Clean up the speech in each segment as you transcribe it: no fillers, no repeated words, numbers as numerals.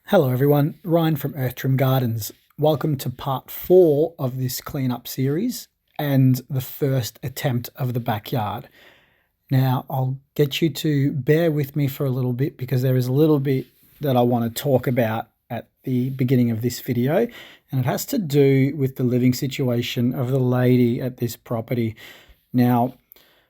Hello everyone, Ryan from Earth Trim Gardens. Welcome to part 4 of this cleanup series and the first attempt of the backyard. Now I'll get you to bear with me for a little bit because there is a little bit that I want to talk about at the beginning of this video, and it has to do with the living situation of the lady at this property. Now,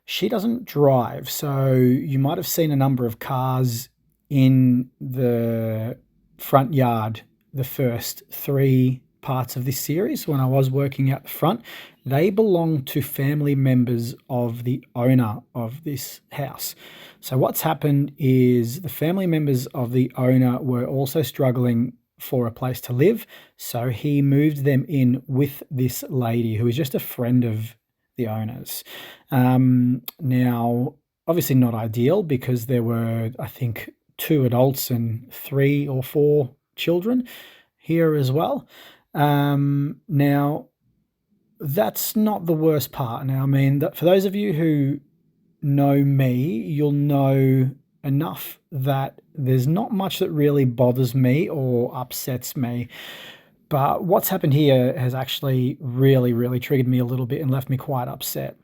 she doesn't drive, so you might have seen a number of cars in the front yard the first 3 parts of this series when I was working out the front. They belong to family members of the owner of this house. So what's happened is the family members of the owner were also struggling for a place to live, so he moved them in with this lady who is just a friend of the owners. Now, obviously not ideal because there were, I think, 2 adults and 3 or 4 children here as well. Now, that's not the worst part. Now, I mean, for those of you who know me, you'll know enough that there's not much that really bothers me or upsets me. But what's happened here has actually really triggered me a little bit and left me quite upset,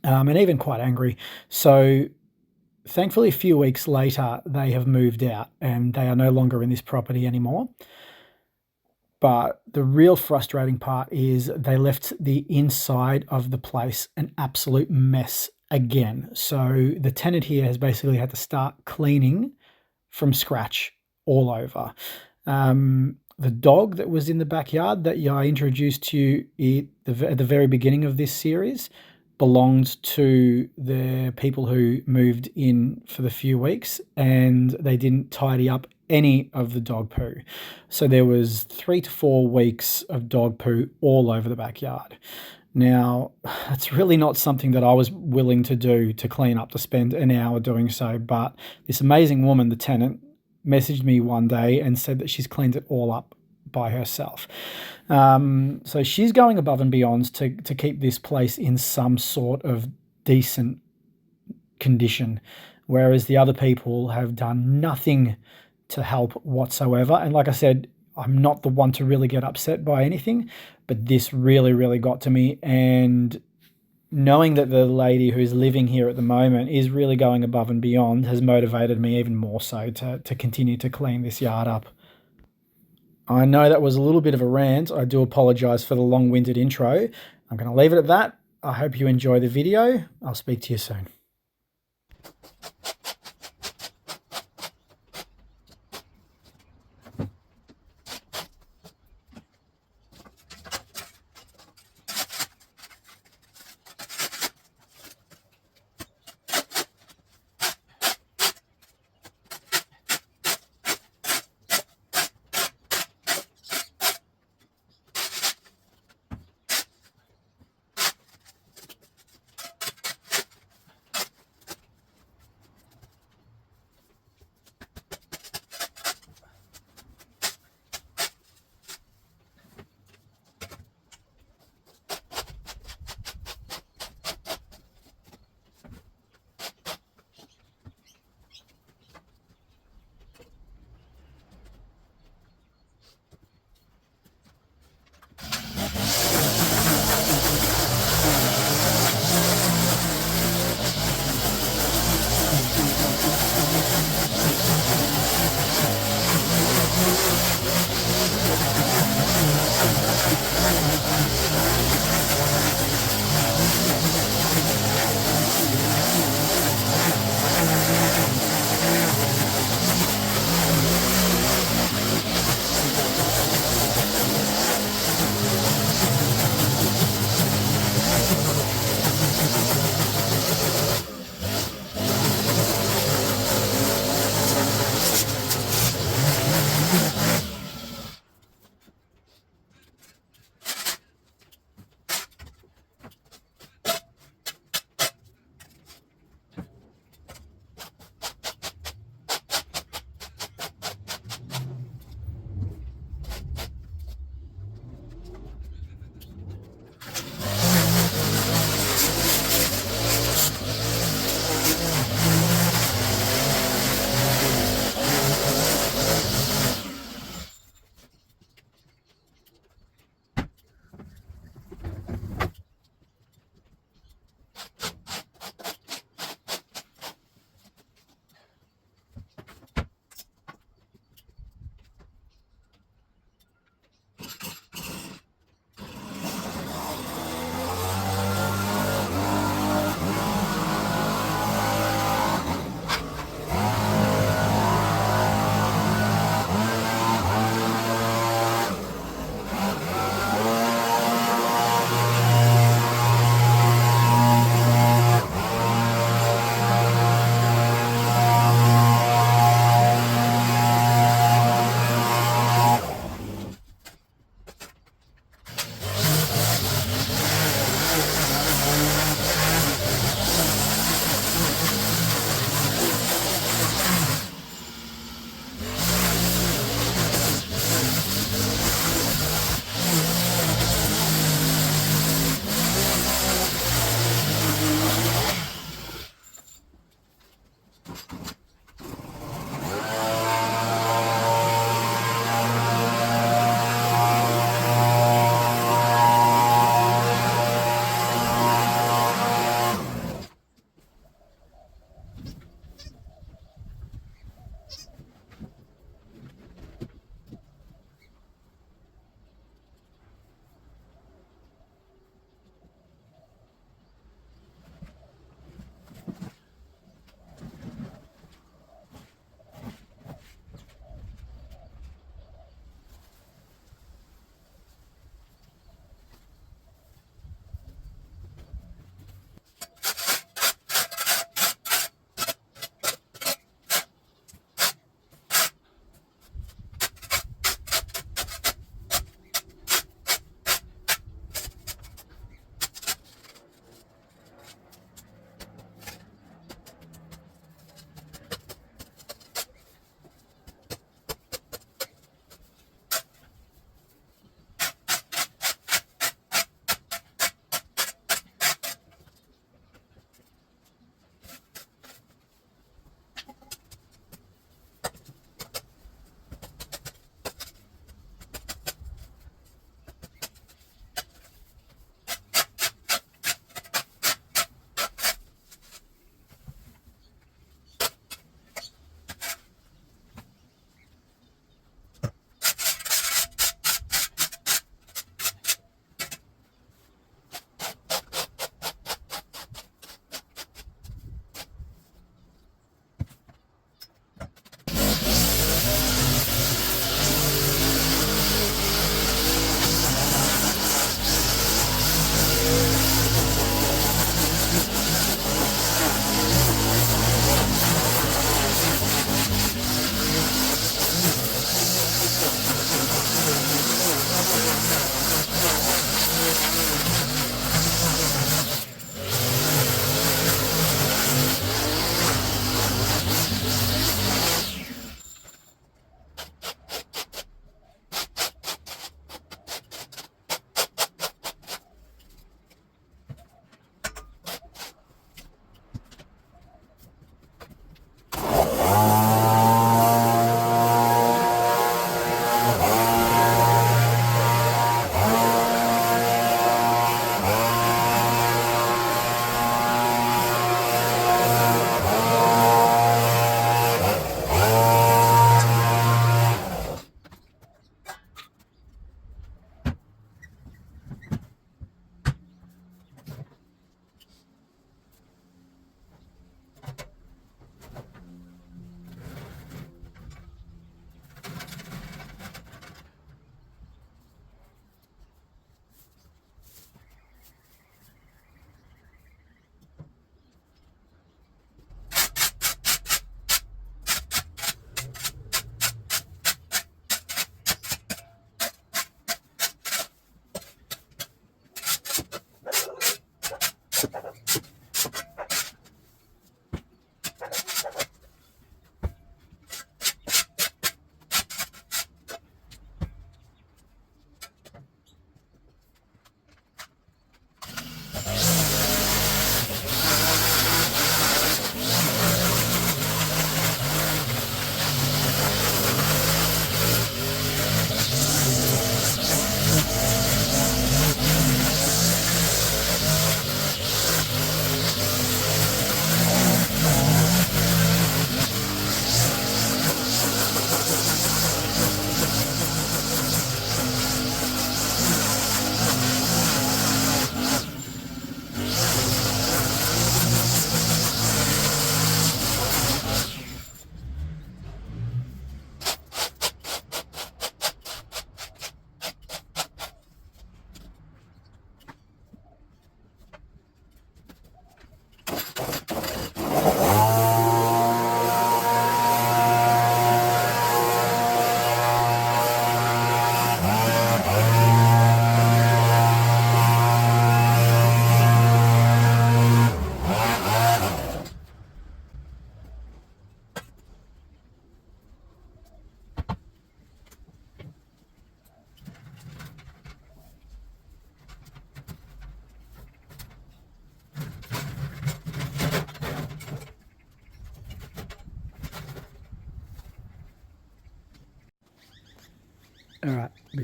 and even quite angry. So thankfully, a few weeks later, they have moved out and they are no longer in this property anymore. But the real frustrating part is they left the inside of the place an absolute mess again. So the tenant here has basically had to start cleaning from scratch all over. The dog that was in the backyard that I introduced to you at the very beginning of this series belonged to the people who moved in for the few weeks, and they didn't tidy up any of the dog poo. So there was 3 to 4 weeks of dog poo all over the backyard. Now, it's really not something that I was willing to do, to clean up, to spend an hour doing so, but this amazing woman, the tenant, messaged me one day and said that she's cleaned it all up by herself. So she's going above and beyond to keep this place in some sort of decent condition, whereas the other people have done nothing to help whatsoever. And like I said, I'm not the one to really get upset by anything, but this really got to me. And knowing that the lady who's living here at the moment is really going above and beyond has motivated me even more so to continue to clean this yard up. I know that was a little bit of a rant. I do apologize for the long-winded intro. I'm going to leave it at that. I hope you enjoy the video. I'll speak to you soon.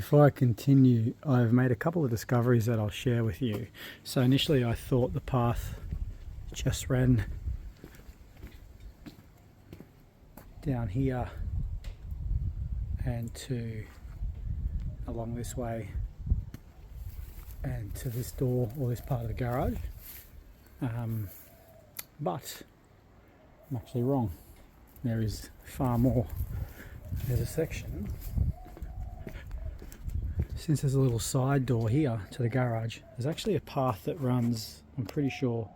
before I continue, I've made a couple of discoveries that I'll share with you. So initially I thought the path just ran down here and along this way and to this door or this part of the garage, but I'm actually wrong. There is far more. There's a section, since there's a little side door here to the garage, there's actually a path that runs, I'm pretty sure,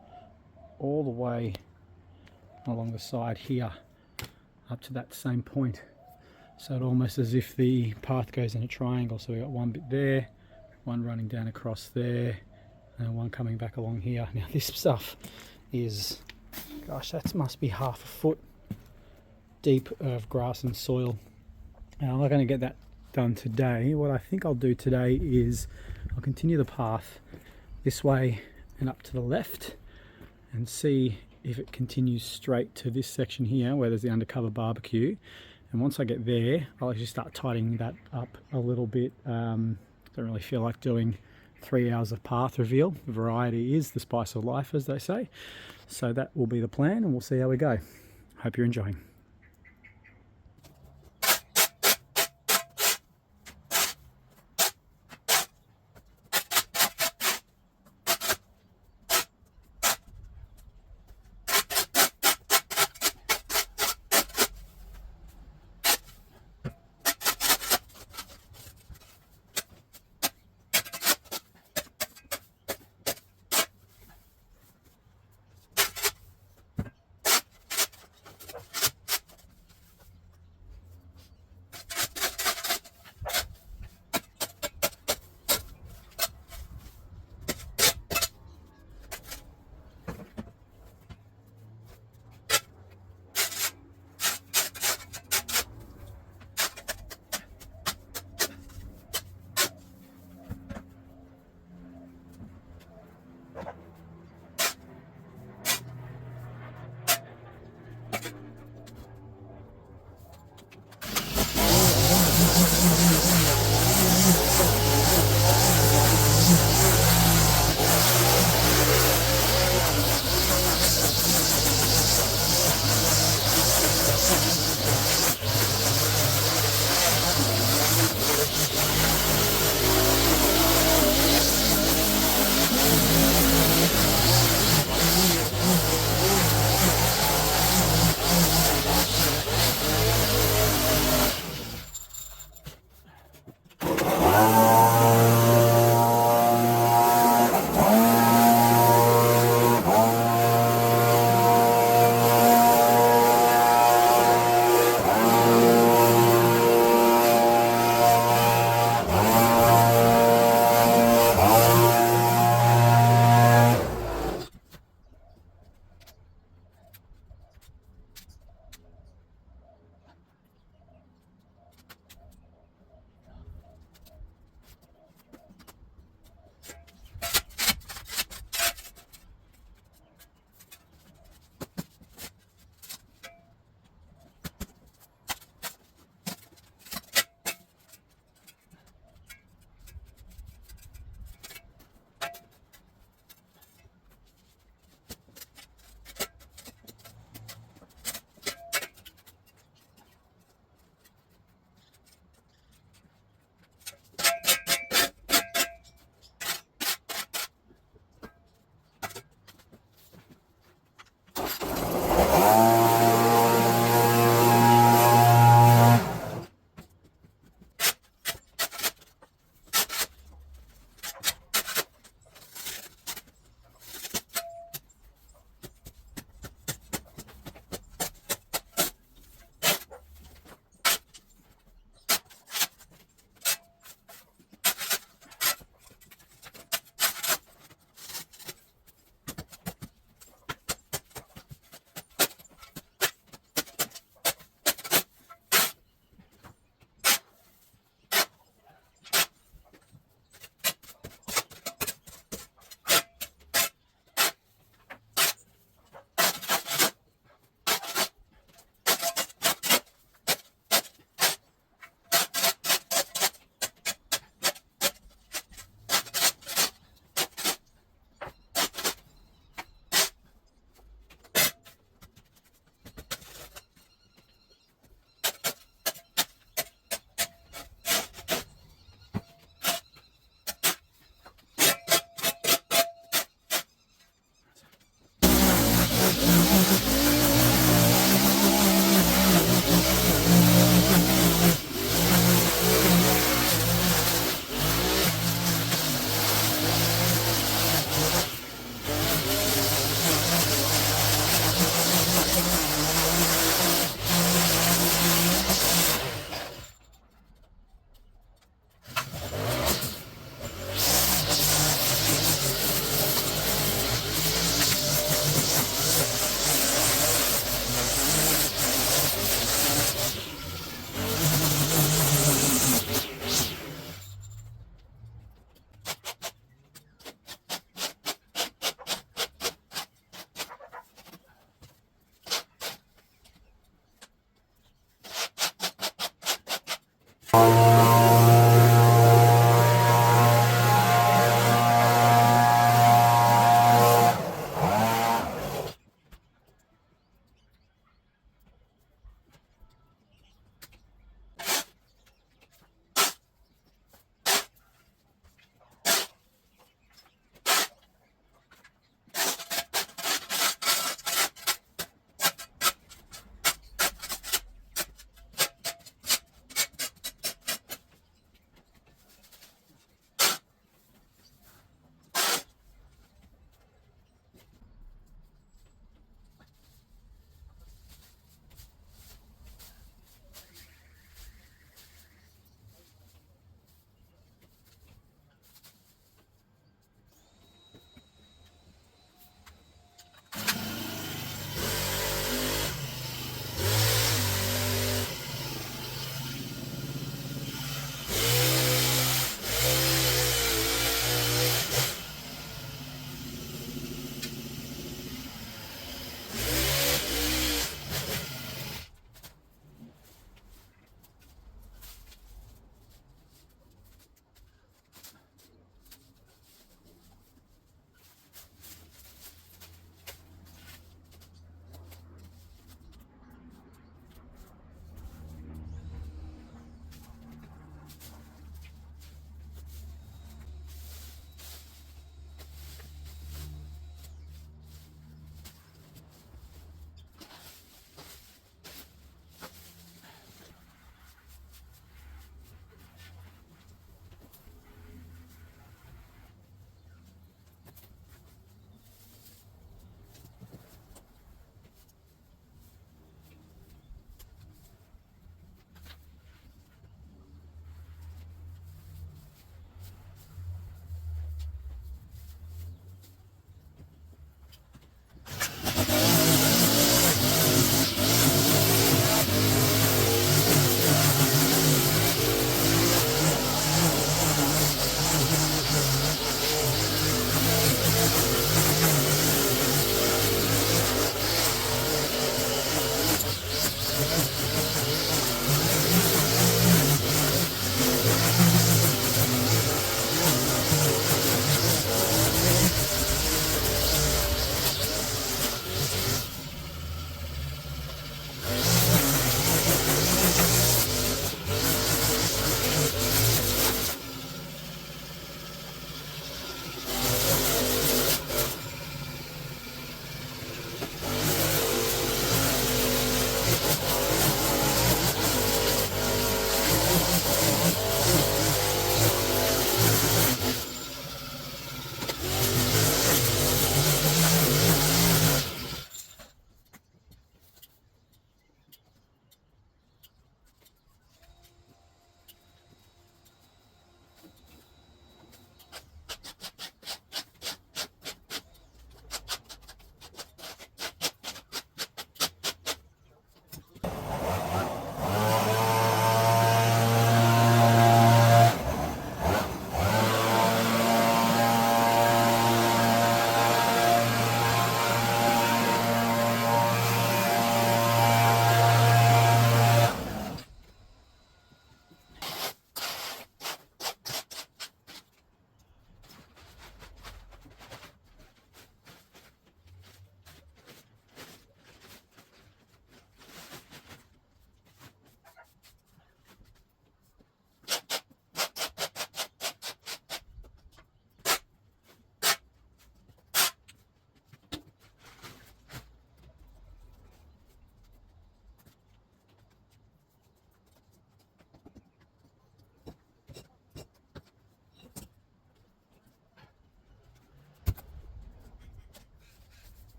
all the way along the side here up to that same point. So it's almost as if the path goes in a triangle. So we've got one bit there, one running down across there, and one coming back along here. Now this stuff is, gosh, that must be half a foot deep of grass and soil. And I'm not going to get that done today. What I think I'll do today is I'll continue the path this way and up to the left and see if it continues straight to this section here where there's the undercover barbecue. And once I get there, I'll actually start tidying that up a little bit. Don't really feel like doing 3 hours of path reveal. Variety is the spice of life, as they say. So that will be the plan, and we'll see how we go. Hope you're enjoying.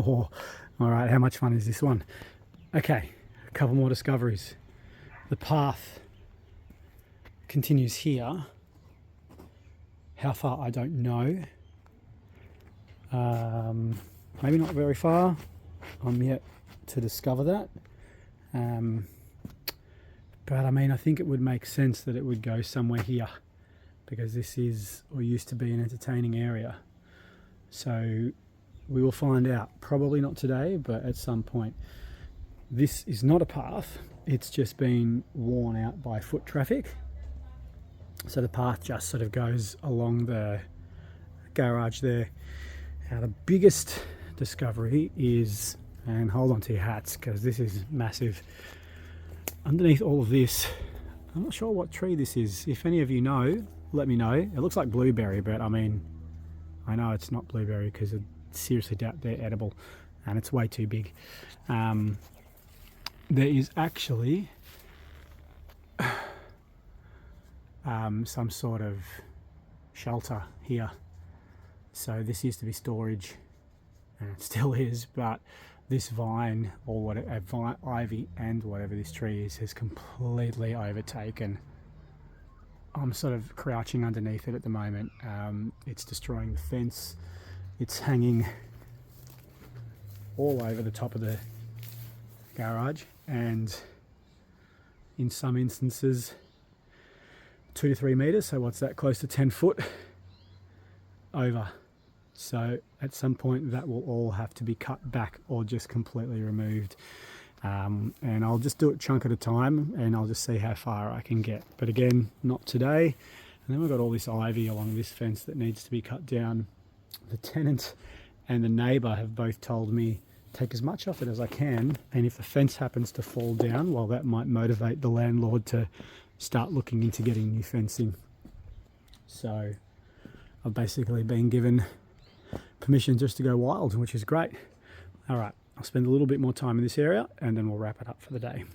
Oh, all right, how much fun is this one? Okay, a couple more discoveries. The path continues here. How far, I don't know. Maybe not very far. I'm yet to discover that. But I mean, I think it would make sense that it would go somewhere here, because this is, or used to be, an entertaining area. So we will find out. Probably not today, but at some point. This is not a path. It's just been worn out by foot traffic. So the path just sort of goes along the garage there. Now the biggest discovery is, and hold on to your hats because this is massive, underneath all of this, I'm not sure what tree this is. If any of you know, let me know. It looks like blueberry, but I mean, I know it's not blueberry because I seriously doubt they're edible and it's way too big. There is actually some sort of shelter here. So this used to be storage, and it still is, but this vine, or whatever, ivy and whatever this tree is, has completely overtaken. I'm sort of crouching underneath it at the moment. It's destroying the fence. It's hanging all over the top of the garage, and in some instances 2 to 3 meters, so what's that, close to 10 foot over. So at some point that will all have to be cut back or just completely removed, and I'll just do it chunk at a time, and I'll just see how far I can get. But again, not today. And then we've got all this ivy along this fence that needs to be cut down. The tenant and the neighbour have both told me take as much off it as I can, and if the fence happens to fall down, well, that might motivate the landlord to start looking into getting new fencing. So I've basically been given permission just to go wild, which is great. All right, I'll spend a little bit more time in this area and then we'll wrap it up for the day.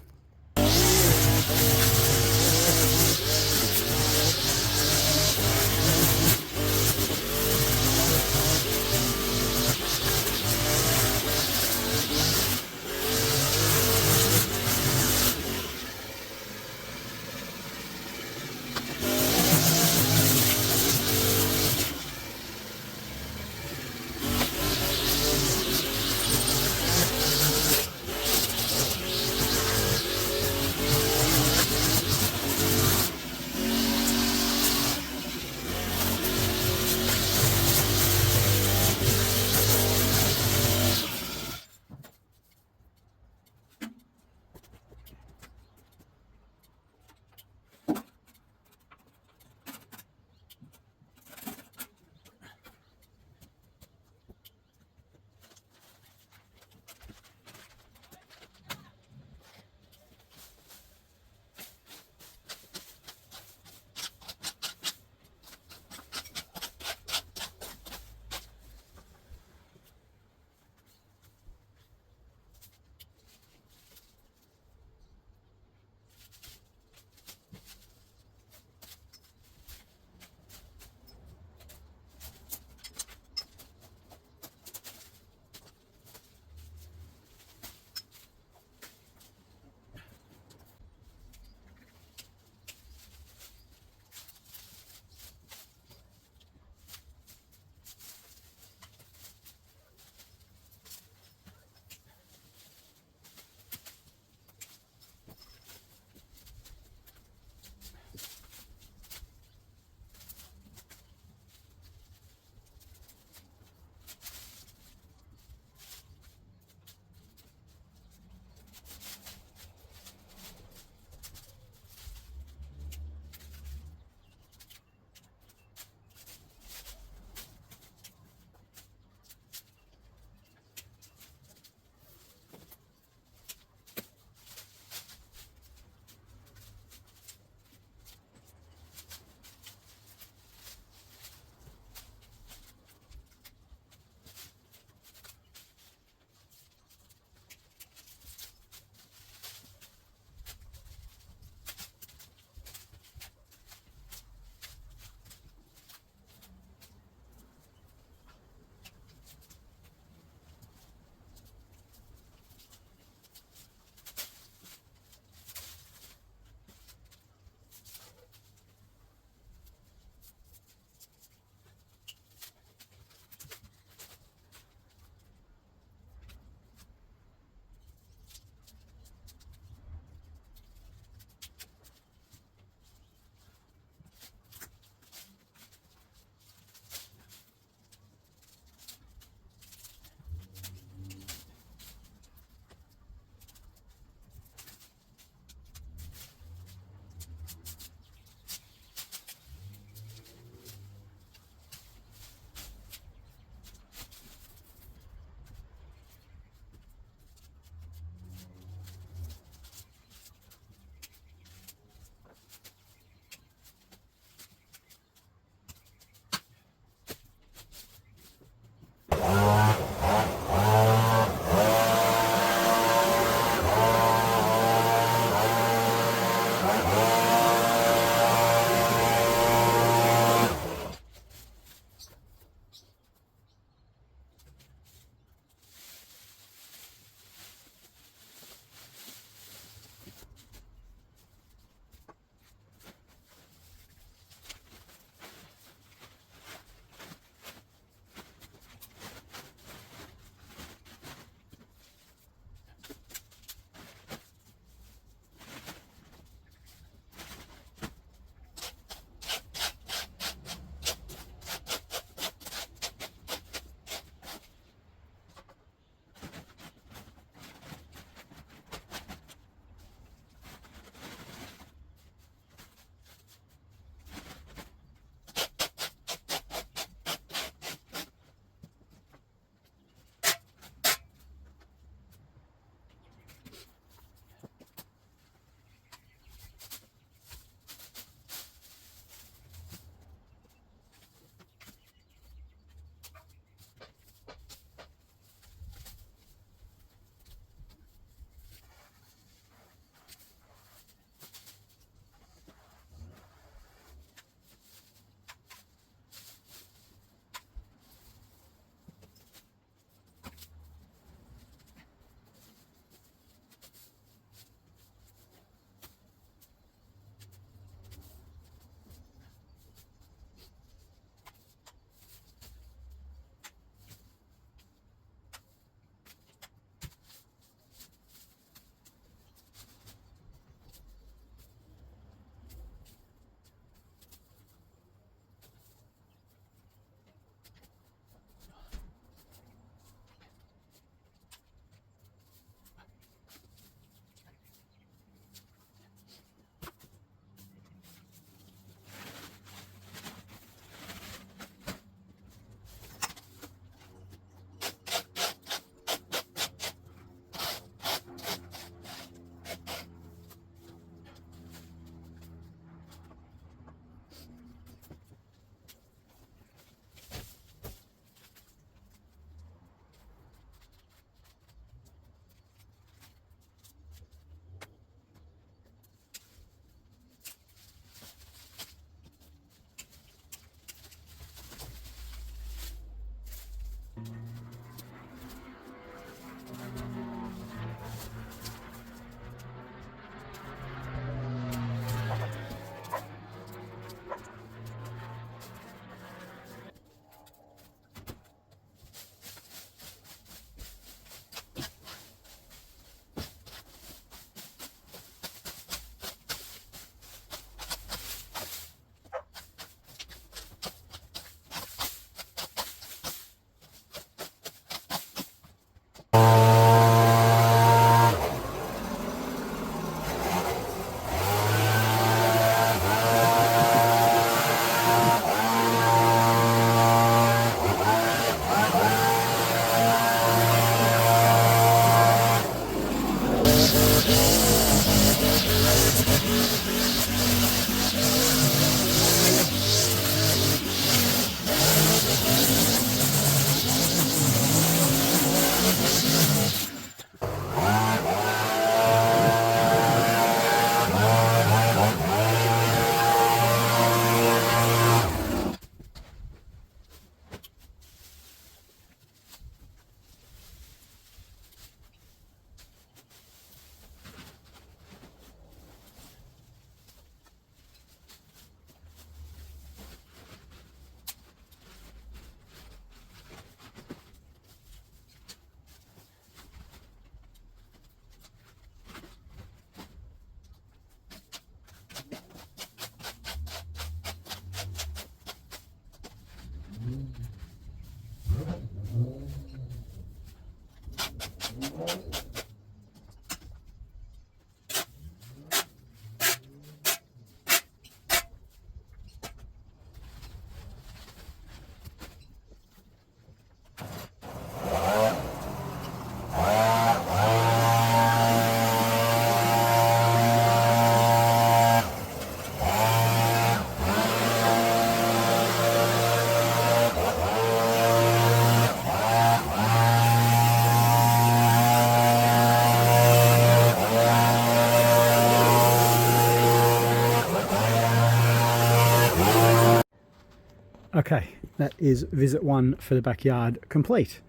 Okay, that is visit 1 for the backyard complete.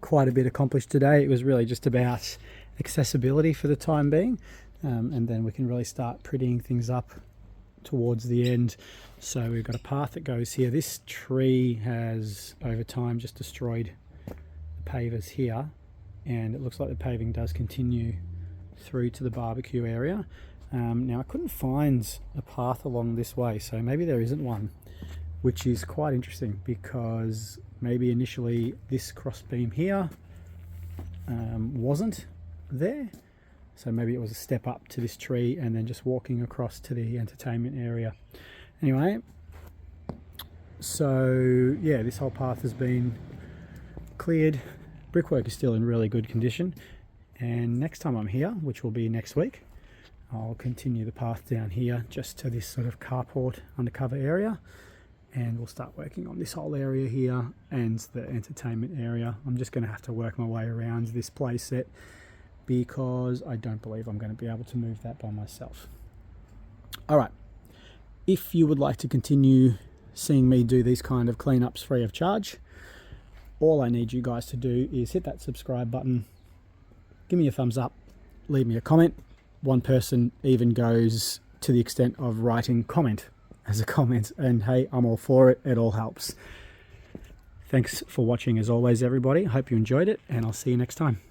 Quite a bit accomplished today. It was really just about accessibility for the time being, and then we can really start prettying things up towards the end. So we've got a path that goes here. This tree has over time just destroyed the pavers here, and it looks like the paving does continue through to the barbecue area. Now I couldn't find a path along this way, so maybe there isn't one, which is quite interesting, because maybe initially this cross beam here wasn't there, so maybe it was a step up to this tree and then just walking across to the entertainment area. Anyway, so yeah, this whole path has been cleared. Brickwork is still in really good condition, and next time I'm here, which will be next week, I'll continue the path down here just to this sort of carport undercover area, and we'll start working on this whole area here and the entertainment area. I'm just going to have to work my way around this play set, because I don't believe I'm going to be able to move that by myself. All right, if you would like to continue seeing me do these kind of cleanups free of charge, all I need you guys to do is hit that subscribe button, give me a thumbs up, leave me a comment. One person even goes to the extent of writing comment as a comment, and hey, I'm all for it. It all helps. Thanks for watching as always, everybody. Hope you enjoyed it, and I'll see you next time.